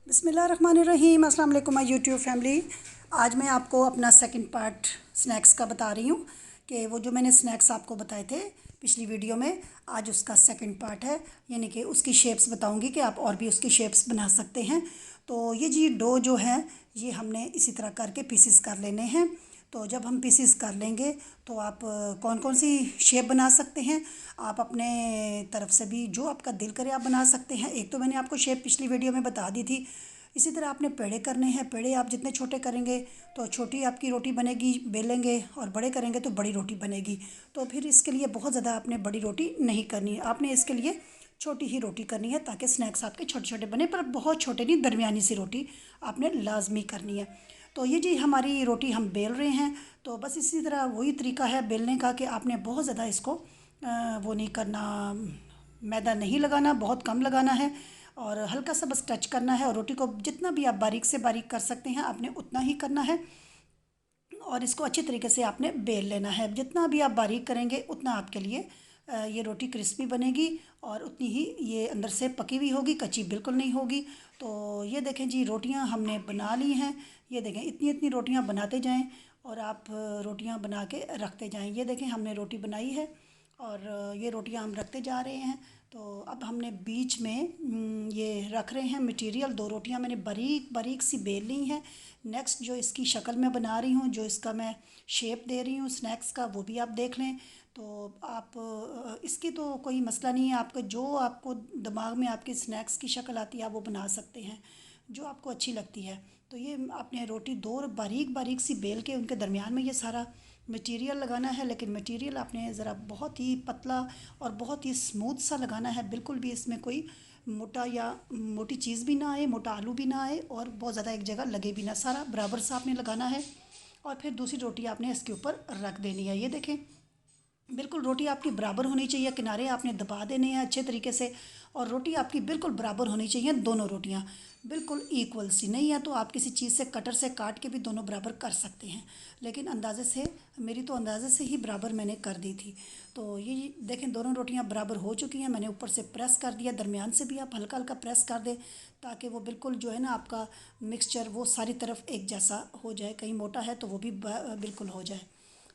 बिस्मिल्लाहिर्रहमानिर्रहीम। अस्सलाम वालेकुम माय यूट्यूब फैमिली। आज मैं आपको अपना सेकंड पार्ट स्नैक्स का बता रही हूँ कि वो जो मैंने स्नैक्स आपको बताए थे पिछली वीडियो में, आज उसका सेकंड पार्ट है। यानी कि उसकी शेप्स बताऊँगी कि आप और भी उसकी शेप्स बना सकते हैं। तो ये जी डो जो है ये हमने इसी तरह करके पीसेस कर लेने हैं। तो जब हम पीसेस कर लेंगे तो आप कौन कौन सी शेप बना सकते हैं, आप अपने तरफ से भी जो आपका दिल करे आप बना सकते हैं। एक तो मैंने आपको शेप पिछली वीडियो में बता दी थी। इसी तरह आपने पेड़े करने हैं। पेड़े आप जितने छोटे करेंगे तो छोटी आपकी रोटी बनेगी, बेलेंगे, और बड़े करेंगे तो बड़ी रोटी बनेगी। तो फिर इसके लिए बहुत ज़्यादा आपने बड़ी रोटी नहीं करनी है, आपने इसके लिए छोटी ही रोटी करनी है ताकि स्नैक्स आपके छोटे छोटे बने, पर बहुत छोटे नहीं, दरमियानी सी रोटी आपने लाजमी करनी है। तो ये जी हमारी रोटी हम बेल रहे हैं। तो बस इसी तरह वही तरीका है बेलने का कि आपने बहुत ज़्यादा इसको वो नहीं करना, मैदा नहीं लगाना, बहुत कम लगाना है और हल्का सा बस टच करना है। और रोटी को जितना भी आप बारीक से बारीक कर सकते हैं आपने उतना ही करना है और इसको अच्छी तरीके से आपने बेल लेना है। जितना भी आप बारीक करेंगे उतना आपके लिए ये रोटी क्रिस्पी बनेगी और उतनी ही ये अंदर से पकी हुई होगी, कच्ची बिल्कुल नहीं होगी। तो ये देखें जी रोटियां हमने बना ली हैं। ये देखें इतनी इतनी रोटियां बनाते जाएं और आप रोटियां बना के रखते जाएं। ये देखें हमने रोटी बनाई है और ये रोटियां हम रखते जा रहे हैं। तो अब हमने बीच में ये रख रहे हैं मटेरियल। दो रोटियां मैंने बारीक बारीक सी बेल ली हैं। नेक्स्ट जो इसकी शक्ल मैं बना रही हूँ, जो इसका मैं शेप दे रही हूँ स्नैक्स का, वो भी आप देख लें। तो आप इसकी तो कोई मसला नहीं है, आपका जो आपको दिमाग में आपकी स्नैक्स की शक्ल आती है आप वो बना सकते हैं, जो आपको अच्छी लगती है। तो ये आपने रोटी दो बारीक बारीक सी बेल के उनके दरमियान में ये सारा मटेरियल लगाना है। लेकिन मटेरियल आपने ज़रा बहुत ही पतला और बहुत ही स्मूथ सा लगाना है, बिल्कुल भी इसमें कोई मोटा या मोटी चीज़ भी ना आए, मोटा आलू भी ना आए और बहुत ज़्यादा एक जगह लगे भी ना, सारा बराबर सा आपने लगाना है। और फिर दूसरी रोटी आपने इसके ऊपर रख देनी है। ये देखें बिल्कुल रोटी आपकी बराबर होनी चाहिए, किनारे आपने दबा देने हैं अच्छे तरीके से और रोटी आपकी बिल्कुल बराबर होनी चाहिए। दोनों रोटियां बिल्कुल इक्वल सी नहीं है तो आप किसी चीज़ से कटर से काट के भी दोनों बराबर कर सकते हैं, लेकिन अंदाज़े से मेरी तो अंदाज़े से ही बराबर मैंने कर दी थी। तो ये देखें दोनों रोटियां बराबर हो चुकी हैं। मैंने ऊपर से प्रेस कर दिया, दरमियान से भी आप हल्का हल्का प्रेस कर दें ताकि वो बिल्कुल जो है ना आपका मिक्सचर वो सारी तरफ एक जैसा हो जाए। कहीं मोटा है तो वो भी बिल्कुल हो जाए।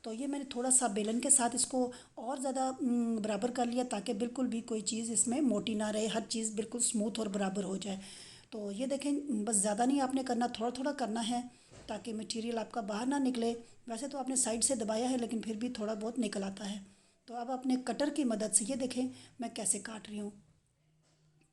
तो ये मैंने थोड़ा सा बेलन के साथ इसको और ज़्यादा बराबर कर लिया ताकि बिल्कुल भी कोई चीज़ इसमें मोटी ना रहे, हर चीज़ बिल्कुल स्मूथ और बराबर हो जाए। तो ये देखें बस ज़्यादा नहीं आपने करना, थोड़ा थोड़ा करना है ताकि मटेरियल आपका बाहर ना निकले। वैसे तो आपने साइड से दबाया है लेकिन फिर भी थोड़ा बहुत निकल आता है। तो अब अपने कटर की मदद से ये देखें मैं कैसे काट रही हूँ।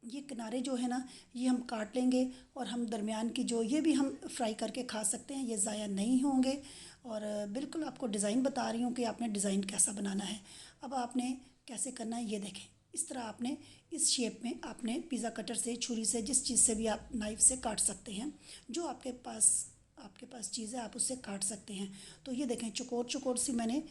ये किनारे जो है ना ये हम काट लेंगे और हम दरमियान की जो ये भी हम फ्राई करके खा सकते हैं, ये ज़ाया नहीं होंगे। और बिल्कुल आपको डिज़ाइन बता रही हूँ कि आपने डिज़ाइन कैसा बनाना है। अब आपने कैसे करना है ये देखें, इस तरह आपने इस शेप में आपने पिज़्ज़ा कटर से, छुरी से, जिस चीज़ से भी आप नाइफ़ से काट सकते हैं, जो आपके पास चीज़ है आप उससे काट सकते हैं। तो ये देखें चौकोर चौकोर सी मैंने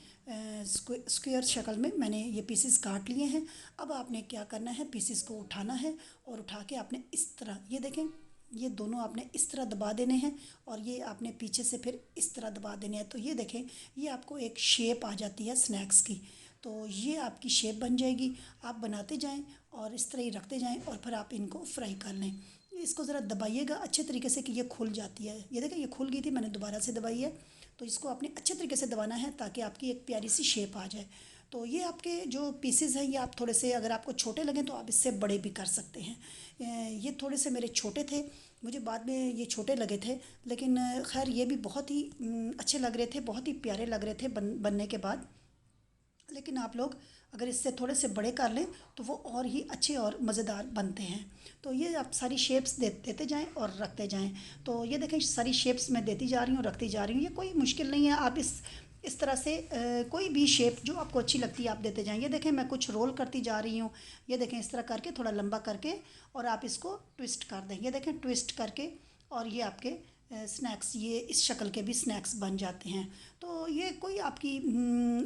स्क्वायर शक्ल में मैंने ये पीसेस काट लिए हैं। अब आपने क्या करना है, पीसेस को उठाना है और उठा के आपने इस तरह ये देखें ये दोनों आपने इस तरह दबा देने हैं और ये आपने पीछे से फिर इस तरह दबा देने हैं। तो ये देखें ये आपको एक शेप आ जाती है स्नैक्स की। तो ये आपकी शेप बन जाएगी। आप बनाते जाएं और इस तरह ही रखते जाएं और फिर आप इनको फ्राई कर लें। इसको ज़रा दबाइएगा अच्छे तरीके से कि ये खुल जाती है। ये देखें ये खुल गई थी, मैंने दोबारा से दबाई है। तो इसको आपने अच्छे तरीके से दबाना है ताकि आपकी एक प्यारी सी शेप आ जाए। तो ये आपके जो पीसेस हैं ये आप थोड़े से अगर आपको छोटे लगें तो आप इससे बड़े भी कर सकते हैं। ये थोड़े से मेरे छोटे थे, मुझे बाद में ये छोटे लगे थे, लेकिन खैर ये भी बहुत ही अच्छे लग रहे थे, बहुत ही प्यारे लग रहे थे बनने के बाद। लेकिन आप लोग अगर इससे थोड़े से बड़े कर लें तो वो और ही अच्छे और मज़ेदार बनते हैं। तो ये आप सारी शेप्स देते जाएं और रखते जाएं। तो ये देखें सारी शेप्स मैं देती जा रही हूँ, रखती जा रही हूँ। ये कोई मुश्किल नहीं है, आप इस तरह से कोई भी शेप जो आपको अच्छी लगती है आप देते जाएं। ये देखें मैं कुछ रोल करती जा रही हूँ। ये देखें इस तरह करके थोड़ा लंबा करके और आप इसको ट्विस्ट कर दें। ये देखें ट्विस्ट करके और ये आपके स्नैक्स, ये इस शक्ल के भी स्नैक्स बन जाते हैं। तो ये कोई आपकी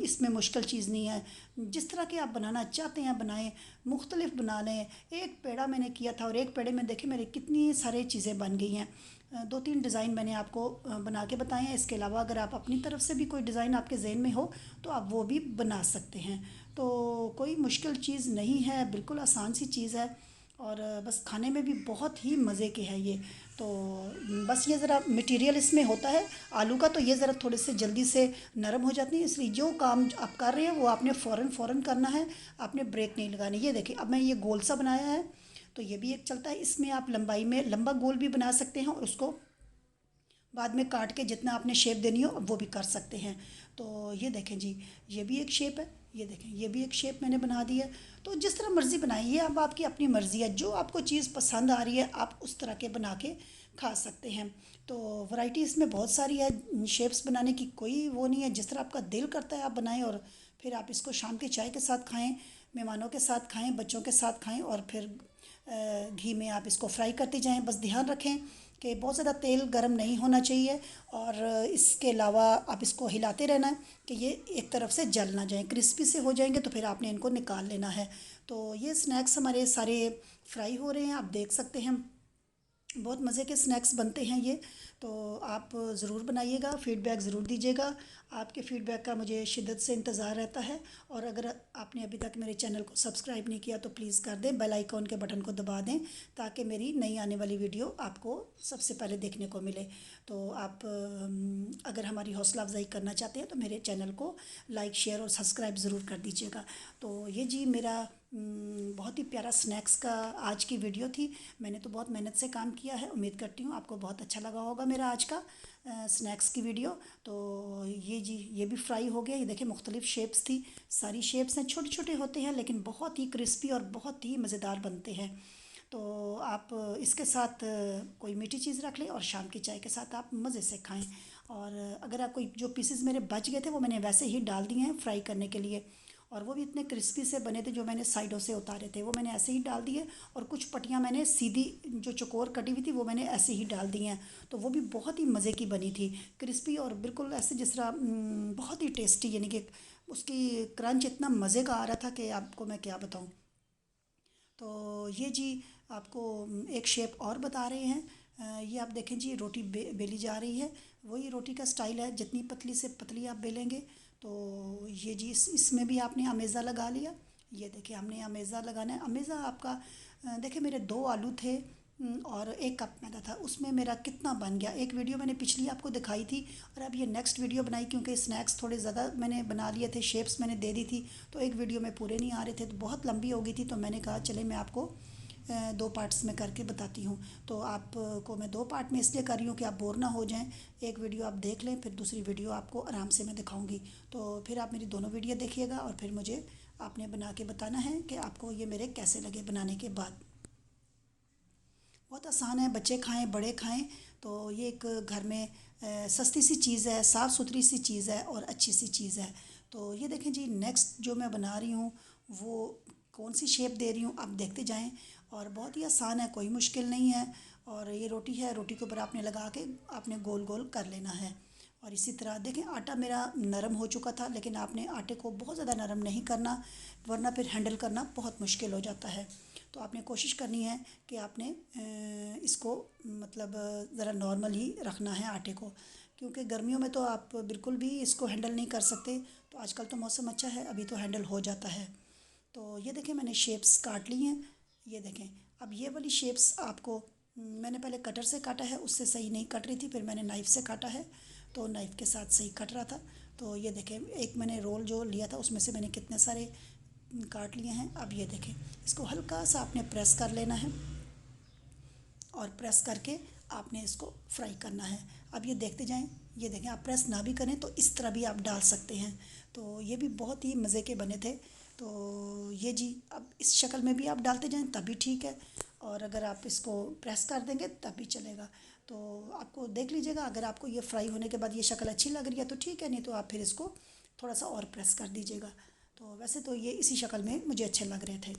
इसमें मुश्किल चीज़ नहीं है। जिस तरह के आप बनाना चाहते हैं बनाएं, मुख्तलिफ बना लें। एक पेड़ा मैंने किया था और एक पेड़े में देखें मेरे कितनी सारी चीज़ें बन गई हैं। दो तीन डिज़ाइन मैंने आपको बना के बताए हैं। इसके अलावा अगर आप अपनी तरफ से भी कोई डिज़ाइन आपके जहन में हो तो आप वो भी बना सकते हैं। तो कोई मुश्किल चीज़ नहीं है, बिल्कुल आसान सी चीज़ है। और बस खाने में भी बहुत ही मज़े के हैं ये। तो बस ये ज़रा मटेरियल इसमें होता है आलू का, तो ये ज़रा थोड़े से जल्दी से नरम हो जाती है, इसलिए जो काम आप कर रहे हैं वो आपने फ़ौरन फ़ौरन करना है, आपने ब्रेक नहीं लगानी। ये देखिए अब मैं ये गोल सा बनाया है, तो ये भी एक चलता है। इसमें आप लंबाई में लंबा गोल भी बना सकते हैं और उसको बाद में काट के जितना आपने शेप देनी हो वो भी कर सकते हैं। तो ये देखें जी, ये भी एक शेप है, ये देखें ये भी एक शेप मैंने बना दी है। तो जिस तरह मर्ज़ी बनाइए, अब आपकी अपनी मर्ज़ी है, जो आपको चीज़ पसंद आ रही है आप उस तरह के बना के खा सकते हैं। तो वैरायटी इसमें बहुत सारी है, शेप्स बनाने की कोई वो नहीं है, जिस तरह आपका दिल करता है आप बनाएं और फिर आप इसको शाम के चाय के साथ खाएं, मेहमानों के साथ खाएं, बच्चों के साथ खाएं और फिर घी में आप इसको फ्राई करते जाएं। बस ध्यान रखें कि बहुत ज़्यादा तेल गर्म नहीं होना चाहिए और इसके अलावा आप इसको हिलाते रहना है कि ये एक तरफ से जल ना जाए, क्रिस्पी से हो जाएंगे तो फिर आपने इनको निकाल लेना है। तो ये स्नैक्स हमारे सारे फ्राई हो रहे हैं, आप देख सकते हैं बहुत मज़े के स्नैक्स बनते हैं ये। तो आप ज़रूर बनाइएगा, फ़ीडबैक ज़रूर दीजिएगा, आपके फ़ीडबैक का मुझे शिद्दत से इंतज़ार रहता है। और अगर आपने अभी तक मेरे चैनल को सब्सक्राइब नहीं किया तो प्लीज़ कर दें, बेल आइकॉन के बटन को दबा दें ताकि मेरी नई आने वाली वीडियो आपको सबसे पहले देखने को मिले। तो आप अगर हमारी हौसला अफजाई करना चाहते हैं तो मेरे चैनल को लाइक शेयर और सब्सक्राइब ज़रूर कर दीजिएगा। तो ये जी मेरा बहुत ही प्यारा स्नैक्स का आज की वीडियो थी। मैंने तो बहुत मेहनत से काम किया है, उम्मीद करती हूँ आपको बहुत अच्छा लगा होगा मेरा आज का स्नैक्स की वीडियो। तो ये जी ये भी फ्राई हो गया, ये देखिए मुख्तलिफ़ शेप्स थी, सारी शेप्स हैं, छोटे छोटे होते हैं लेकिन बहुत ही क्रिस्पी और बहुत ही मज़ेदार बनते हैं। तो आप इसके साथ कोई मीठी चीज़ रख लें और शाम की चाय के साथ आप मज़े से खाएं। और अगर आप कोई जो पीसेस मेरे बच गए थे वो मैंने वैसे ही डाल दिए हैं फ्राई करने के लिए, और वो भी इतने क्रिस्पी से बने थे, जो मैंने साइडों से उतारे थे वो मैंने ऐसे ही डाल दिए, और कुछ पट्टियाँ मैंने सीधी जो चौकोर कटी हुई थी वो मैंने ऐसे ही डाल दी हैं। तो वो भी बहुत ही मज़े की बनी थी, क्रिस्पी और बिल्कुल ऐसे जिस तरह बहुत ही टेस्टी, यानी कि उसकी क्रंच इतना मज़े का आ रहा था कि आपको मैं क्या बताऊँ। तो ये जी आपको एक शेप और बता रहे हैं। ये आप देखें जी रोटी बेली जा रही है, वही रोटी का स्टाइल है, जितनी पतली से पतली आप बेलेंगे। तो ये जी इसमें भी आपने अमेज़ा लगा लिया। ये देखिए हमने अमेज़ा लगाना है, अमेज़ा आपका देखिए मेरे 2 आलू थे और 1 कप मैदा था, उसमें मेरा कितना बन गया। एक वीडियो मैंने पिछली आपको दिखाई थी और अब ये नेक्स्ट वीडियो बनाई, क्योंकि स्नैक्स थोड़े ज़्यादा मैंने बना लिए थे, शेप्स मैंने दे दी थी, तो एक वीडियो में पूरे नहीं आ रहे थे तो बहुत लंबी हो गई थी। तो मैंने कहा चले मैं आपको 2 पार्ट्स में करके बताती हूँ। तो आपको मैं 2 पार्ट में इसलिए कर रही हूँ कि आप बोर ना हो जाएं, एक वीडियो आप देख लें फिर दूसरी वीडियो आपको आराम से मैं दिखाऊंगी। तो फिर आप मेरी दोनों वीडियो देखिएगा और फिर मुझे आपने बना के बताना है कि आपको ये मेरे कैसे लगे बनाने के बाद। बहुत आसान है, बच्चे खाएं बड़े खाएं, तो ये एक घर में सस्ती सी चीज़ है, साफ़ सुथरी सी चीज़ है और अच्छी सी चीज़ है। तो ये देखें जी नेक्स्ट जो मैं बना रही हूँ वो कौन सी शेप दे रही हूँ आप देखते जाएं, और बहुत ही आसान है, कोई मुश्किल नहीं है। और ये रोटी है, रोटी के ऊपर आपने लगा के आपने गोल गोल कर लेना है। और इसी तरह देखें आटा मेरा नरम हो चुका था, लेकिन आपने आटे को बहुत ज़्यादा नरम नहीं करना, वरना फिर हैंडल करना बहुत मुश्किल हो जाता है। तो आपने कोशिश करनी है कि आपने इसको मतलब ज़रा नॉर्मल ही रखना है आटे को, क्योंकि गर्मियों में तो आप बिल्कुल भी इसको हैंडल नहीं कर सकते। तो आजकल तो मौसम अच्छा है, अभी तो हैंडल हो जाता है। तो ये देखें मैंने शेप्स काट ली हैं, ये देखें। अब ये वाली शेप्स आपको मैंने पहले कटर से काटा है, उससे सही नहीं कट रही थी, फिर मैंने नाइफ़ से काटा है तो नाइफ़ के साथ सही कट रहा था। तो ये देखें एक मैंने रोल जो लिया था उसमें से मैंने कितने सारे काट लिए हैं। अब ये देखें इसको हल्का सा आपने प्रेस कर लेना है और प्रेस करके आपने इसको फ्राई करना है। अब ये देखते जाएं, ये देखें आप प्रेस ना भी करें तो इस तरह भी आप डाल सकते हैं। तो ये भी बहुत ही मज़े के बने थे। तो ये जी अब इस शक्ल में भी आप डालते जाएं तभी ठीक है, और अगर आप इसको प्रेस कर देंगे तब भी चलेगा। तो आपको देख लीजिएगा, अगर आपको ये फ्राई होने के बाद ये शक्ल अच्छी लग रही है तो ठीक है, नहीं तो आप फिर इसको थोड़ा सा और प्रेस कर दीजिएगा। तो वैसे तो ये इसी शक्ल में मुझे अच्छे लग रहे थे।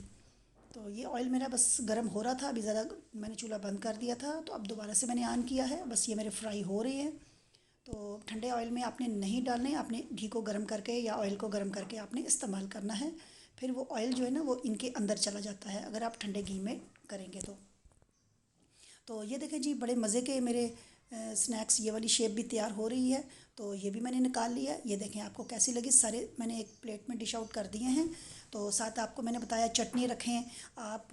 तो ये ऑयल मेरा बस गर्म हो रहा था, अभी ज़रा मैंने चूल्हा बंद कर दिया था तो अब दोबारा से मैंने ऑन किया है, बस ये मेरे फ्राई हो रही है। तो ठंडे ऑयल में आपने नहीं डालने, आपने घी को गर्म करके या ऑयल को गर्म करके आपने इस्तेमाल करना है, फिर वो ऑयल जो है ना वो इनके अंदर चला जाता है अगर आप ठंडे घी में करेंगे तो। तो ये देखें जी बड़े मज़े के मेरे स्नैक्स ये वाली शेप भी तैयार हो रही है। तो ये भी मैंने निकाल लिया। ये देखें आपको कैसी लगी। सारे मैंने एक प्लेट में डिश आउट कर दिए हैं। तो साथ आपको मैंने बताया चटनी रखें आप,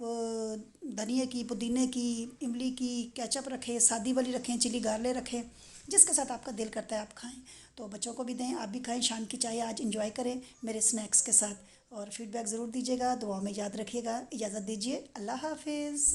धनिए की, पुदीने की, इमली की, केचप रखें, सादी वाली रखें, चिली गार्ले रखें, जिसके साथ आपका दिल करता है आप खाएं। तो बच्चों को भी दें, आप भी खाएं। शाम की चाय आज इंजॉय करें मेरे स्नैक्स के साथ। और फीडबैक ज़रूर दीजिएगा, दुआ में याद रखिएगा। इजाज़त दीजिए, अल्लाह हाफिज़।